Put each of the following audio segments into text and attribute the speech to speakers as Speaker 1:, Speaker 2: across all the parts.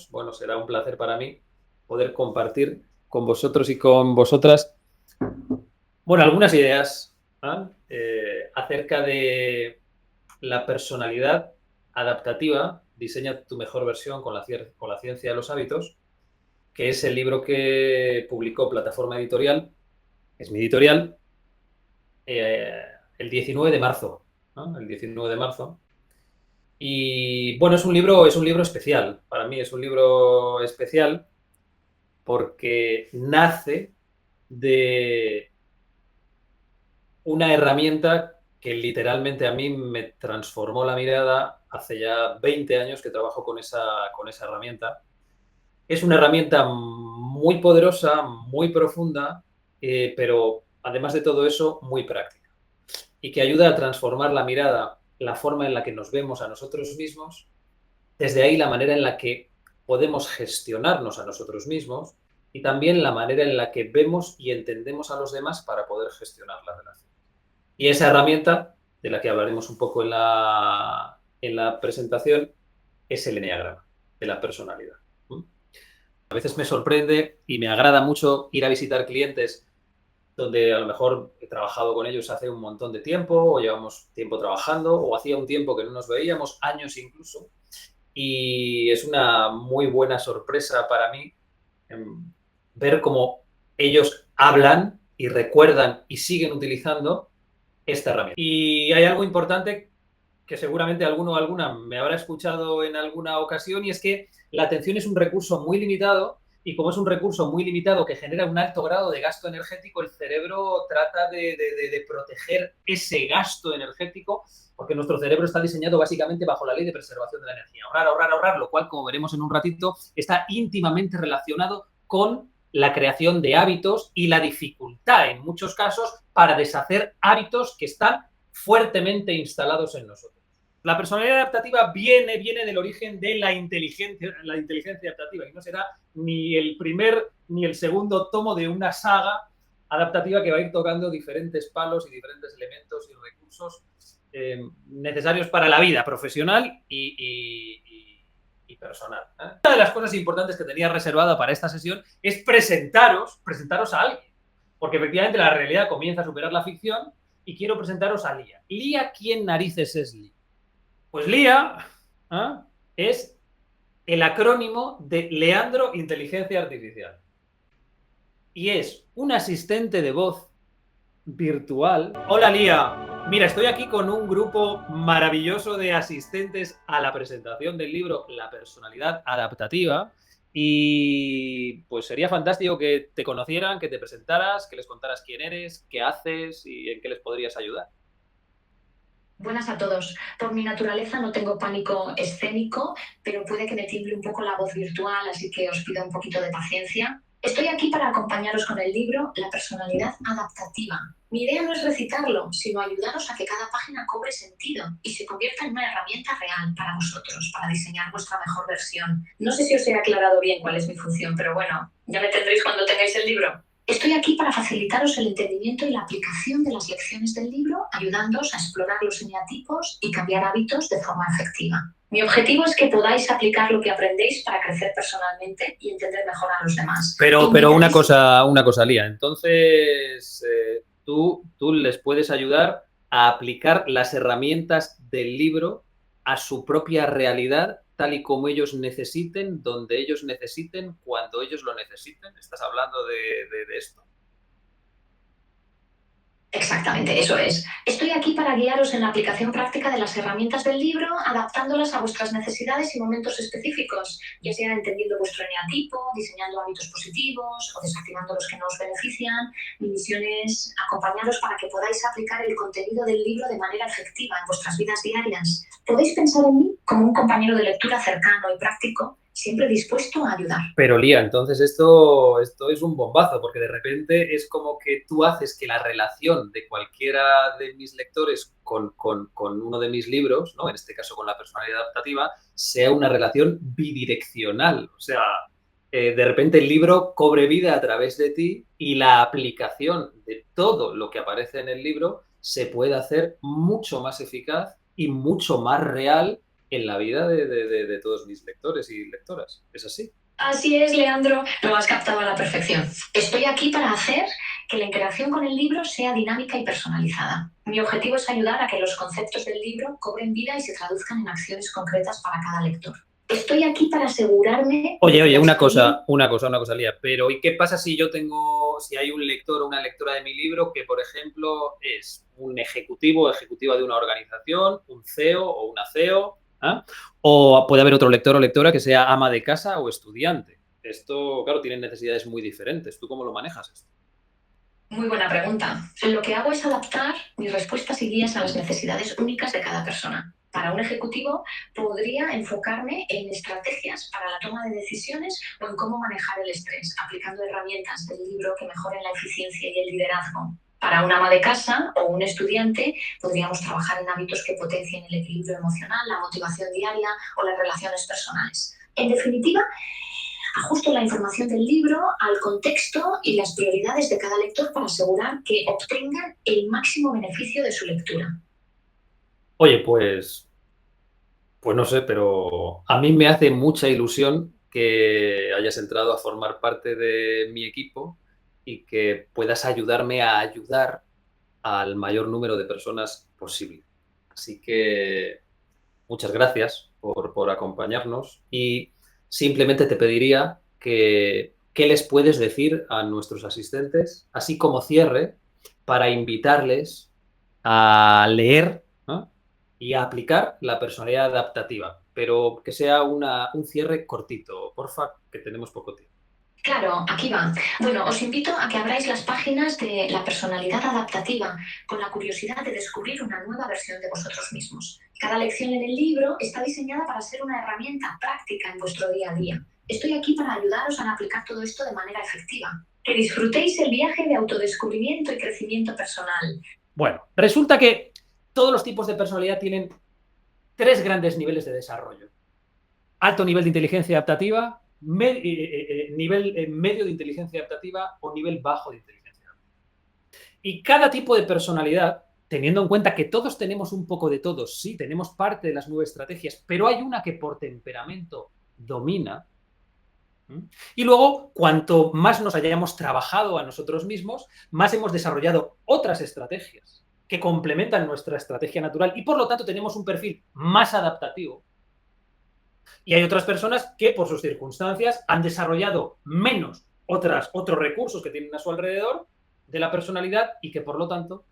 Speaker 1: bueno, será un placer para mí poder compartir con vosotros y con vosotras, bueno, algunas ideas, ¿ah? Acerca de la personalidad adaptativa, diseña tu mejor versión con la ciencia de los hábitos, que es el libro que publicó Plataforma Editorial, es mi editorial, eh, el 19 de marzo, ¿no? El 19 de marzo. Y bueno, es un libro especial. Para mí es un libro especial porque nace de una herramienta que literalmente a mí me transformó la mirada hace ya 20 años que trabajo con esa herramienta. Es una herramienta muy poderosa, muy profunda, pero además de todo eso, muy práctica. Y que ayuda a transformar la mirada, la forma en la que nos vemos a nosotros mismos, desde ahí la manera en la que podemos gestionarnos a nosotros mismos y también la manera en la que vemos y entendemos a los demás para poder gestionar la relación. Y esa herramienta, de la que hablaremos un poco en la presentación, es el eneagrama de la personalidad. A veces me sorprende y me agrada mucho ir a visitar clientes donde a lo mejor he trabajado con ellos hace un montón de tiempo o llevamos tiempo trabajando o hacía un tiempo que no nos veíamos, años incluso, y es una muy buena sorpresa para mí ver cómo ellos hablan y recuerdan y siguen utilizando esta herramienta. Y hay algo importante que seguramente alguno o alguna me habrá escuchado en alguna ocasión, y es que la atención es un recurso muy limitado, y como es un recurso muy limitado que genera un alto grado de gasto energético, el cerebro trata de proteger ese gasto energético, porque nuestro cerebro está diseñado básicamente bajo la ley de preservación de la energía. Ahorrar, ahorrar, ahorrar, lo cual, como veremos en un ratito, está íntimamente relacionado con la creación de hábitos y la dificultad, en muchos casos, para deshacer hábitos que están fuertemente instalados en nosotros. La personalidad adaptativa viene del origen de la inteligencia adaptativa, y no será ni el primer ni el segundo tomo de una saga adaptativa que va a ir tocando diferentes palos y diferentes elementos y recursos necesarios para la vida profesional y personal. Una de las cosas importantes que tenía reservada para esta sesión es presentaros a alguien, porque efectivamente la realidad comienza a superar la ficción, y quiero presentaros a Lía. ¿Lía quién narices es Lía? Pues Lía es el acrónimo de Leandro Inteligencia Artificial. Y es un asistente de voz virtual. Hola Lía, mira, estoy aquí con un grupo maravilloso de asistentes a la presentación del libro La personalidad adaptativa, y pues sería fantástico que te conocieran, que te presentaras, que les contaras quién eres, qué haces y en qué les podrías ayudar.
Speaker 2: Buenas a todos. Por mi naturaleza no tengo pánico escénico, pero puede que me tiemble un poco la voz virtual, así que os pido un poquito de paciencia. Estoy aquí para acompañaros con el libro La personalidad adaptativa. Mi idea no es recitarlo, sino ayudaros a que cada página cobre sentido y se convierta en una herramienta real para vosotros, para diseñar vuestra mejor versión. No sé si os he aclarado bien cuál es mi función, pero bueno, ya me tendréis cuando tengáis el libro. Estoy aquí para facilitaros el entendimiento y la aplicación de las lecciones del libro, ayudándoos a explorar los eneatipos y cambiar hábitos de forma efectiva. Mi objetivo es que podáis aplicar lo que aprendéis para crecer personalmente y entender mejor a los demás.
Speaker 1: Pero una cosa, Lía. Entonces, tú les puedes ayudar a aplicar las herramientas del libro a su propia realidad, tal y como ellos necesiten, donde ellos necesiten, cuando ellos lo necesiten. ¿Estás hablando de esto?
Speaker 2: Exactamente, eso es. Estoy aquí para guiaros en la aplicación práctica de las herramientas del libro, adaptándolas a vuestras necesidades y momentos específicos, ya sea entendiendo vuestro eneatipo, diseñando hábitos positivos o desactivando los que no os benefician. Mi misión es acompañaros para que podáis aplicar el contenido del libro de manera efectiva en vuestras vidas diarias. Podéis pensar en mí como un compañero de lectura cercano y práctico, siempre dispuesto a ayudar.
Speaker 1: Pero Lía, entonces esto es un bombazo, porque de repente es como que tú haces que la relación de cualquiera de mis lectores con uno de mis libros, ¿no?, en este caso con la personalidad adaptativa, sea una relación bidireccional. O sea, de repente el libro cobre vida a través de ti, y la aplicación de todo lo que aparece en el libro se puede hacer mucho más eficaz y mucho más real en la vida de todos mis lectores y lectoras. ¿Es así?
Speaker 2: Así es, Leandro, lo has captado a la perfección. Estoy aquí para hacer que la interacción con el libro sea dinámica y personalizada. Mi objetivo es ayudar a que los conceptos del libro cobren vida y se traduzcan en acciones concretas para cada lector. Estoy aquí para asegurarme...
Speaker 1: Oye, una cosa, Lía, pero ¿y qué pasa si si hay un lector o una lectora de mi libro que, por ejemplo, es un ejecutivo o ejecutiva de una organización, un CEO o una CEO, ¿ah? O puede haber otro lector o lectora que sea ama de casa o estudiante? Esto, claro, tienen necesidades muy diferentes. ¿Tú cómo lo manejas esto?
Speaker 2: Muy buena pregunta. Lo que hago es adaptar mis respuestas y guías a las necesidades únicas de cada persona. Para un ejecutivo, podría enfocarme en estrategias para la toma de decisiones o en cómo manejar el estrés, aplicando herramientas del libro que mejoren la eficiencia y el liderazgo. Para un ama de casa o un estudiante, podríamos trabajar en hábitos que potencien el equilibrio emocional, la motivación diaria o las relaciones personales. En definitiva, ajusto la información del libro al contexto y las prioridades de cada lector para asegurar que obtengan el máximo beneficio de su lectura.
Speaker 1: Oye, pues no sé, pero a mí me hace mucha ilusión que hayas entrado a formar parte de mi equipo y que puedas ayudarme a ayudar al mayor número de personas posible. Así que muchas gracias por acompañarnos y simplemente te pediría que qué les puedes decir a nuestros asistentes, así como cierre, para invitarles a leer, ¿no? Y a aplicar la personalidad adaptativa, pero que sea un cierre cortito, porfa, que tenemos poco tiempo.
Speaker 2: Claro, aquí va. Bueno, os invito a que abráis las páginas de la personalidad adaptativa con la curiosidad de descubrir una nueva versión de vosotros mismos. Cada lección en el libro está diseñada para ser una herramienta práctica en vuestro día a día. Estoy aquí para ayudaros a aplicar todo esto de manera efectiva. Que disfrutéis el viaje de autodescubrimiento y crecimiento personal.
Speaker 1: Bueno, resulta que todos los tipos de personalidad tienen tres grandes niveles de desarrollo. Alto nivel de inteligencia adaptativa, nivel medio de inteligencia adaptativa o nivel bajo de inteligencia adaptativa. Y cada tipo de personalidad, teniendo en cuenta que todos tenemos un poco de todos, sí, tenemos parte de las 9 estrategias, pero hay una que por temperamento domina. Y luego, cuanto más nos hayamos trabajado a nosotros mismos, más hemos desarrollado otras estrategias que complementan nuestra estrategia natural y por lo tanto tenemos un perfil más adaptativo. Y hay otras personas que por sus circunstancias han desarrollado menos otros recursos que tienen a su alrededor de la personalidad y que por lo tanto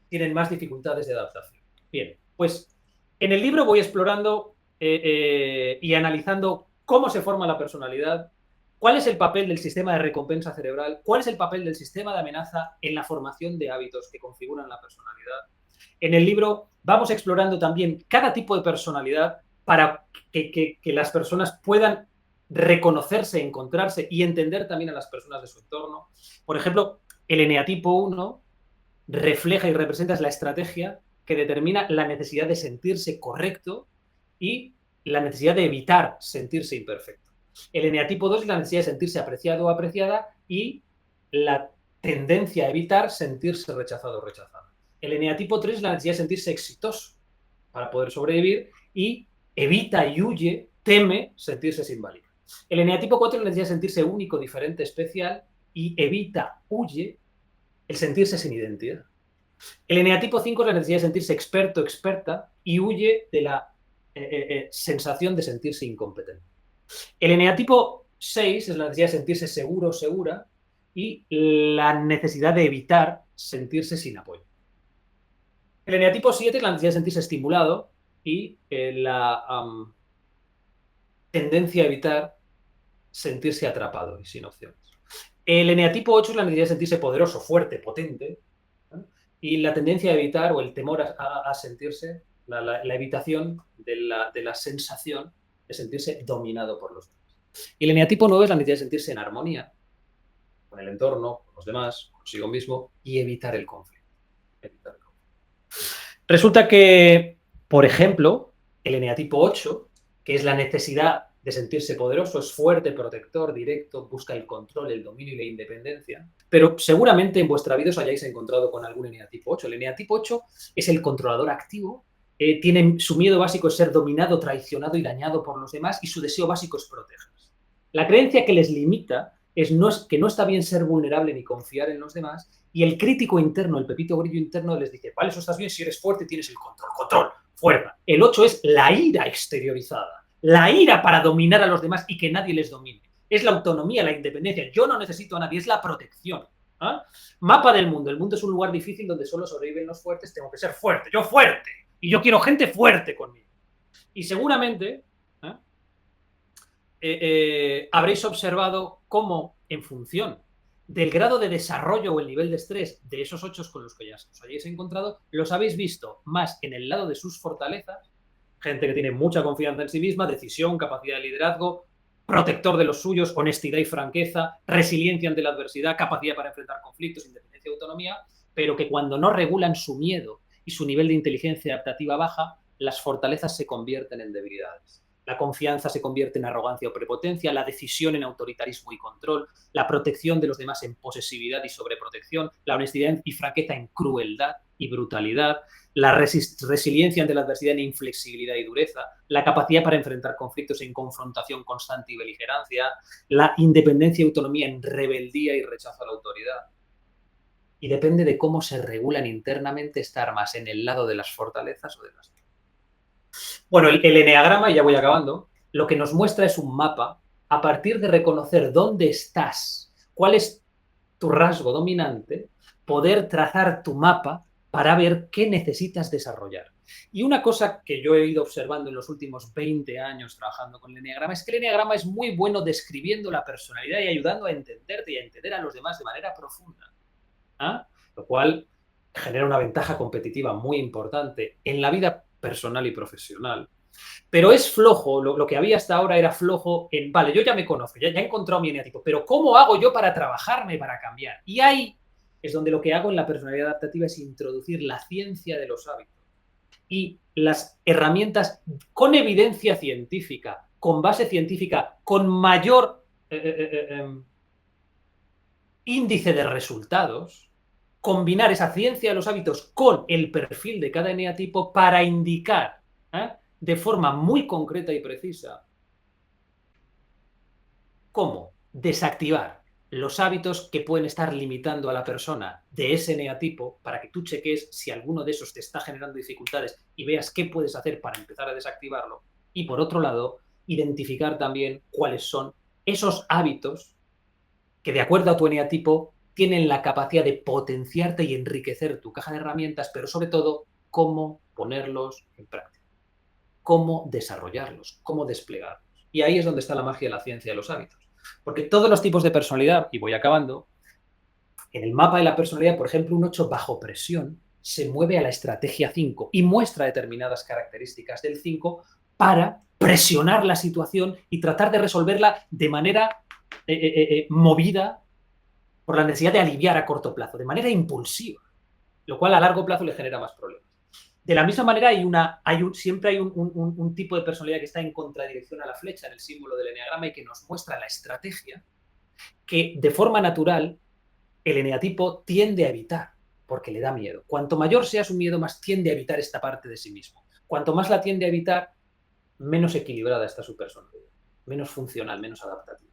Speaker 1: tienen más dificultades de adaptación. Bien, pues en el libro voy explorando y analizando cómo se forma la personalidad, cuál es el papel del sistema de recompensa cerebral, cuál es el papel del sistema de amenaza en la formación de hábitos que configuran la personalidad. En el libro vamos explorando también cada tipo de personalidad para que las personas puedan reconocerse, encontrarse y entender también a las personas de su entorno. Por ejemplo, el eneatipo 1 refleja y representa la estrategia que determina la necesidad de sentirse correcto y la necesidad de evitar sentirse imperfecto. El eneatipo 2 es la necesidad de sentirse apreciado o apreciada y la tendencia a evitar sentirse rechazado o rechazada. El eneatipo 3 es la necesidad de sentirse exitoso para poder sobrevivir y evita y huye, teme sentirse sin valía. El eneatipo 4 es la necesidad de sentirse único, diferente, especial y evita, huye el sentirse sin identidad. El eneatipo 5 es la necesidad de sentirse experto, experta y huye de la sensación de sentirse incompetente. El eneatipo 6 es la necesidad de sentirse seguro, segura y la necesidad de evitar sentirse sin apoyo. El eneatipo 7 es la necesidad de sentirse estimulado y la tendencia a evitar sentirse atrapado y sin opciones. El eneatipo 8 es la necesidad de sentirse poderoso, fuerte, potente, ¿no? Y la tendencia a evitar o el temor a sentirse, la evitación de la sensación de sentirse dominado por los demás. Y el eneatipo 9 es la necesidad de sentirse en armonía con el entorno, con los demás, consigo mismo y evitar el conflicto. Resulta que, por ejemplo, el eneatipo 8, que es la necesidad de sentirse poderoso, es fuerte, protector, directo, busca el control, el dominio y la independencia. Pero seguramente en vuestra vida os hayáis encontrado con algún eneatipo 8. El eneatipo 8 es el controlador activo, su miedo básico es ser dominado, traicionado y dañado por los demás, y su deseo básico es protegerse. La creencia que les limita es que no está bien ser vulnerable ni confiar en los demás, y el crítico interno, el pepito grillo interno, les dice, vale, eso estás bien, si eres fuerte tienes el control, fuerza. El 8 es la ira exteriorizada, la ira para dominar a los demás y que nadie les domine. Es la autonomía, la independencia. Yo no necesito a nadie, es la protección. ¿Ah? Mapa del mundo. El mundo es un lugar difícil donde solo sobreviven los fuertes. Tengo que ser fuerte, yo fuerte. Y yo quiero gente fuerte conmigo. Y seguramente habréis observado cómo, en función del grado de desarrollo o el nivel de estrés de esos 8 con los que ya os hayáis encontrado, los habéis visto más en el lado de sus fortalezas, gente que tiene mucha confianza en sí misma, decisión, capacidad de liderazgo, protector de los suyos, honestidad y franqueza, resiliencia ante la adversidad, capacidad para enfrentar conflictos, independencia y autonomía, pero que cuando no regulan su miedo y su nivel de inteligencia adaptativa baja, las fortalezas se convierten en debilidades. La confianza se convierte en arrogancia o prepotencia, la decisión en autoritarismo y control, la protección de los demás en posesividad y sobreprotección, la honestidad y franqueza en crueldad y brutalidad, la resiliencia ante la adversidad en inflexibilidad y dureza, la capacidad para enfrentar conflictos en confrontación constante y beligerancia, la independencia y autonomía en rebeldía y rechazo a la autoridad. Y depende de cómo se regulan internamente, estar más en el lado de las fortalezas o de las... Bueno, el eneagrama, y ya voy acabando, lo que nos muestra es un mapa a partir de reconocer dónde estás, cuál es tu rasgo dominante, poder trazar tu mapa para ver qué necesitas desarrollar. Y una cosa que yo he ido observando en los últimos 20 años trabajando con el eneagrama es que el eneagrama es muy bueno describiendo la personalidad y ayudando a entenderte y a entender a los demás de manera profunda. ¿Ah? Lo cual genera una ventaja competitiva muy importante en la vida personal y profesional. Pero es flojo, lo que había hasta ahora era flojo en, vale, yo ya me conozco, ya he encontrado mi eneatipo, pero ¿cómo hago yo para trabajarme, para cambiar? Y ahí es donde lo que hago en la personalidad adaptativa es introducir la ciencia de los hábitos y las herramientas con evidencia científica, con base científica, con mayor índice de resultados, combinar esa ciencia de los hábitos con el perfil de cada eneatipo para indicar de forma muy concreta y precisa cómo desactivar los hábitos que pueden estar limitando a la persona de ese eneatipo para que tú cheques si alguno de esos te está generando dificultades y veas qué puedes hacer para empezar a desactivarlo. Y por otro lado, identificar también cuáles son esos hábitos que de acuerdo a tu eneatipo tienen la capacidad de potenciarte y enriquecer tu caja de herramientas, pero sobre todo, cómo ponerlos en práctica, cómo desarrollarlos, cómo desplegarlos. Y ahí es donde está la magia de la ciencia de los hábitos. Porque todos los tipos de personalidad, y voy acabando, en el mapa de la personalidad, por ejemplo, un 8 bajo presión se mueve a la estrategia 5 y muestra determinadas características del 5 para presionar la situación y tratar de resolverla de manera movida por la necesidad de aliviar a corto plazo, de manera impulsiva, lo cual a largo plazo le genera más problemas. De la misma manera, siempre hay un tipo de personalidad que está en contradirección a la flecha en el símbolo del eneagrama y que nos muestra la estrategia que de forma natural el eneatipo tiende a evitar porque le da miedo. Cuanto mayor sea su miedo, más tiende a evitar esta parte de sí mismo. Cuanto más la tiende a evitar, menos equilibrada está su personalidad, menos funcional, menos adaptativa.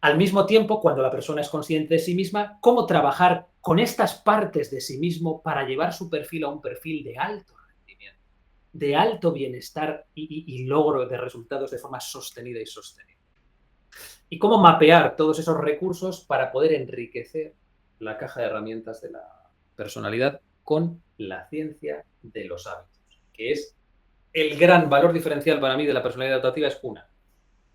Speaker 1: Al mismo tiempo, cuando la persona es consciente de sí misma, cómo trabajar con estas partes de sí mismo para llevar su perfil a un perfil de alto rendimiento, de alto bienestar y logro de resultados de forma sostenida y sostenible. Y cómo mapear todos esos recursos para poder enriquecer la caja de herramientas de la personalidad con la ciencia de los hábitos, que es el gran valor diferencial para mí de la personalidad adaptativa. Es una,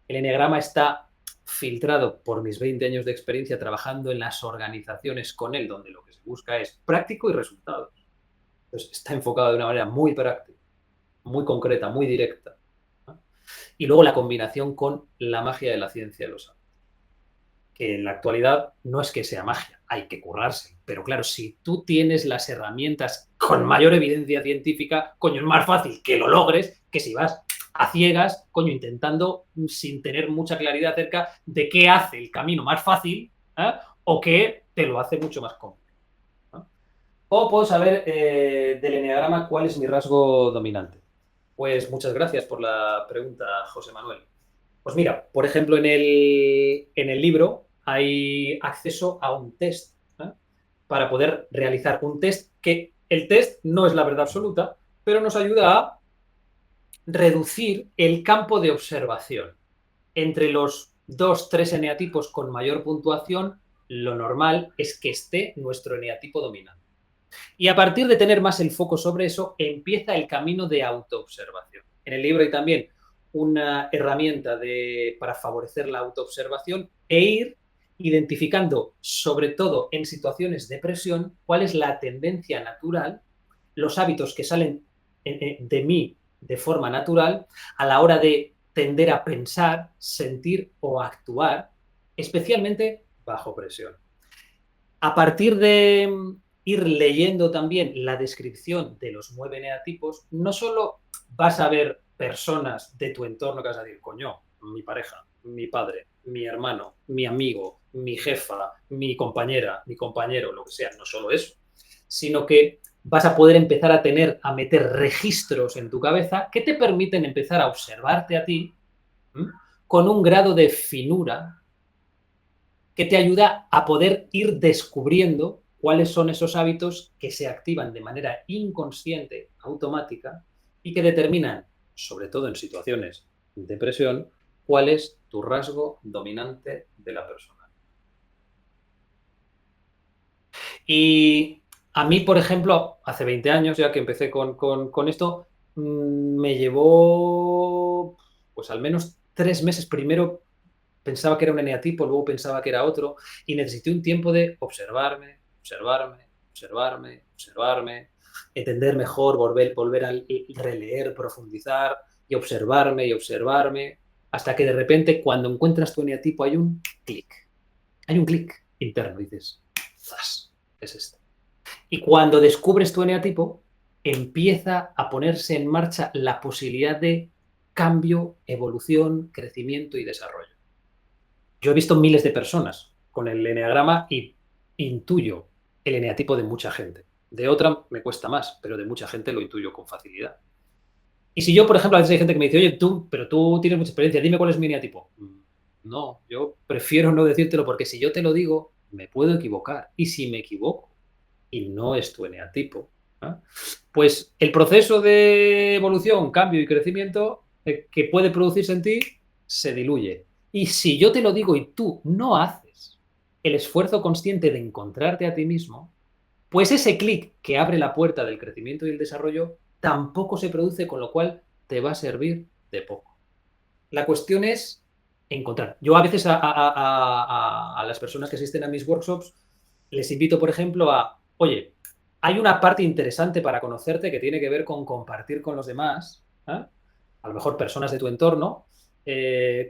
Speaker 1: el eneagrama está filtrado por mis 20 años de experiencia trabajando en las organizaciones con él, donde lo que se busca es práctico y resultados. Entonces, está enfocado de una manera muy práctica, muy concreta, muy directa. ¿No? Y luego la combinación con la magia de la ciencia de los hábitos. Que en la actualidad no es que sea magia, hay que currarse. Pero claro, si tú tienes las herramientas con mayor evidencia científica, coño, es más fácil que lo logres que si vas a ciegas, coño, intentando sin tener mucha claridad acerca de qué hace el camino más fácil o qué te lo hace mucho más complicado. ¿No? ¿Cómo puedo saber del eneagrama cuál es mi rasgo dominante? Pues muchas gracias por la pregunta, José Manuel. Pues mira, por ejemplo, en el libro hay acceso a un test, ¿eh? Para poder realizar un test que el test no es la verdad absoluta, pero nos ayuda a reducir el campo de observación. Entre los 2, 3 eneatipos con mayor puntuación, lo normal es que esté nuestro eneatipo dominante. Y a partir de tener más el foco sobre eso, empieza el camino de autoobservación. En el libro hay también una herramienta para favorecer la autoobservación e ir identificando, sobre todo en situaciones de presión, cuál es la tendencia natural, los hábitos que salen de mí de forma natural a la hora de tender a pensar, sentir o actuar, especialmente bajo presión. A partir de ir leyendo también la descripción de los 9 eneatipos, no solo vas a ver personas de tu entorno que vas a decir, coño, mi pareja, mi padre, mi hermano, mi amigo, mi jefa, mi compañera, mi compañero, lo que sea, no solo eso, sino que vas a poder empezar a meter registros en tu cabeza que te permiten empezar a observarte a ti, ¿m?, con un grado de finura que te ayuda a poder ir descubriendo cuáles son esos hábitos que se activan de manera inconsciente, automática, y que determinan, sobre todo en situaciones de presión, cuál es tu rasgo dominante de la persona. Y a mí, por ejemplo, hace 20 años ya que empecé con esto, me llevó pues al menos 3 meses. Primero pensaba que era un eneatipo, luego pensaba que era otro, y necesité un tiempo de observarme, observarme, observarme, observarme, entender mejor, volver a releer, profundizar y observarme, hasta que de repente cuando encuentras tu eneatipo hay un clic interno, dices, ¡zas!, es este. Y cuando descubres tu eneatipo, empieza a ponerse en marcha la posibilidad de cambio, evolución, crecimiento y desarrollo. Yo he visto miles de personas con el eneagrama y intuyo el eneatipo de mucha gente. De otra me cuesta más, pero de mucha gente lo intuyo con facilidad. Y si yo, por ejemplo, a veces hay gente que me dice, oye, pero tú tienes mucha experiencia, dime cuál es mi eneatipo. No, yo prefiero no decírtelo porque si yo te lo digo, me puedo equivocar. Y si me equivoco y no es tu eneatipo, ¿eh?, pues el proceso de evolución, cambio y crecimiento que puede producirse en ti se diluye. Y si yo te lo digo y tú no haces el esfuerzo consciente de encontrarte a ti mismo, pues ese clic que abre la puerta del crecimiento y el desarrollo tampoco se produce, con lo cual te va a servir de poco. La cuestión es encontrar. Yo a veces a las personas que asisten a mis workshops les invito, por ejemplo, oye, hay una parte interesante para conocerte que tiene que ver con compartir con los demás, ¿eh?, a lo mejor personas de tu entorno.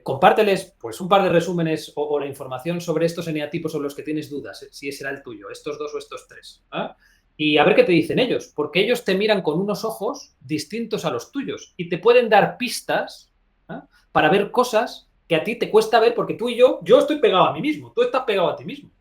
Speaker 1: Compárteles pues un par de resúmenes o la información sobre estos eneatipos sobre los que tienes dudas, si ese era el tuyo, estos 2 o estos 3, ¿eh?, y a ver qué te dicen ellos, porque ellos te miran con unos ojos distintos a los tuyos y te pueden dar pistas, ¿eh?, para ver cosas que a ti te cuesta ver, porque tú y yo estoy pegado a mí mismo, tú estás pegado a ti mismo.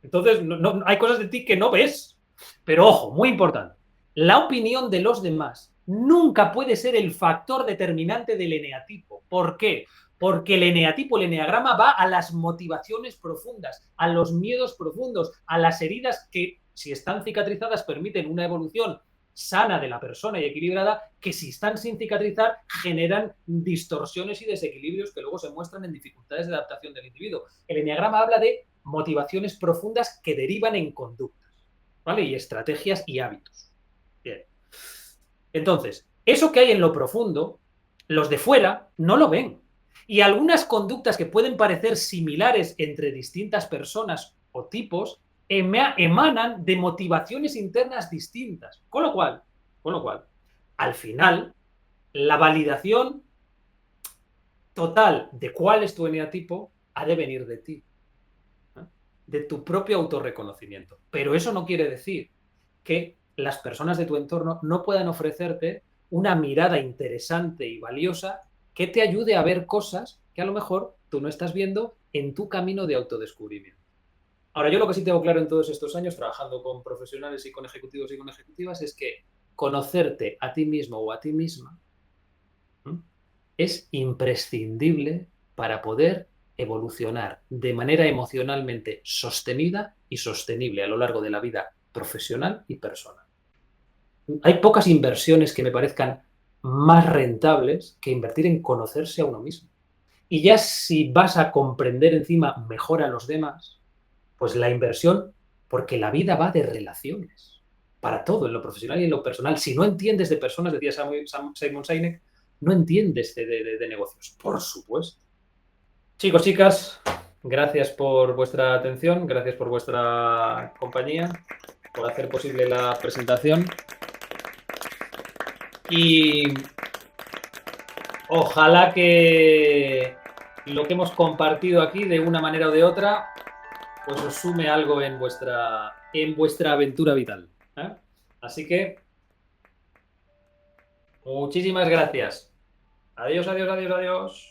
Speaker 1: Entonces, hay cosas de ti que no ves. Pero ojo, muy importante, la opinión de los demás nunca puede ser el factor determinante del eneatipo. ¿Por qué? Porque el eneatipo, el eneagrama va a las motivaciones profundas, a los miedos profundos, a las heridas que, si están cicatrizadas, permiten una evolución sana de la persona y equilibrada, que si están sin cicatrizar generan distorsiones y desequilibrios que luego se muestran en dificultades de adaptación del individuo. El eneagrama habla de motivaciones profundas que derivan en conductas, ¿vale?, y estrategias y hábitos. Bien. Entonces, eso que hay en lo profundo, los de fuera no lo ven. Y algunas conductas que pueden parecer similares entre distintas personas o tipos emanan de motivaciones internas distintas. Con lo cual, al final, la validación total de cuál es tu eneatipo ha de venir de ti, ¿eh?, de tu propio autorreconocimiento. Pero eso no quiere decir que las personas de tu entorno no puedan ofrecerte una mirada interesante y valiosa que te ayude a ver cosas que a lo mejor tú no estás viendo en tu camino de autodescubrimiento. Ahora, yo lo que sí tengo claro en todos estos años, trabajando con profesionales y con ejecutivos y con ejecutivas, es que conocerte a ti mismo o a ti misma, ¿m?, es imprescindible para poder evolucionar de manera emocionalmente sostenida y sostenible a lo largo de la vida profesional y personal. Hay pocas inversiones que me parezcan más rentables que invertir en conocerse a uno mismo. Y ya si vas a comprender encima mejor a los demás, pues la inversión, porque la vida va de relaciones, para todo, en lo profesional y en lo personal. Si no entiendes de personas, decía Simon Sinek, no entiendes de negocios, por supuesto. Chicos, chicas, gracias por vuestra atención, gracias por vuestra compañía, por hacer posible la presentación. Y ojalá que lo que hemos compartido aquí, de una manera o de otra, pues os sume algo en vuestra aventura vital, ¿eh? Así que, muchísimas gracias. Adiós, adiós, adiós, adiós.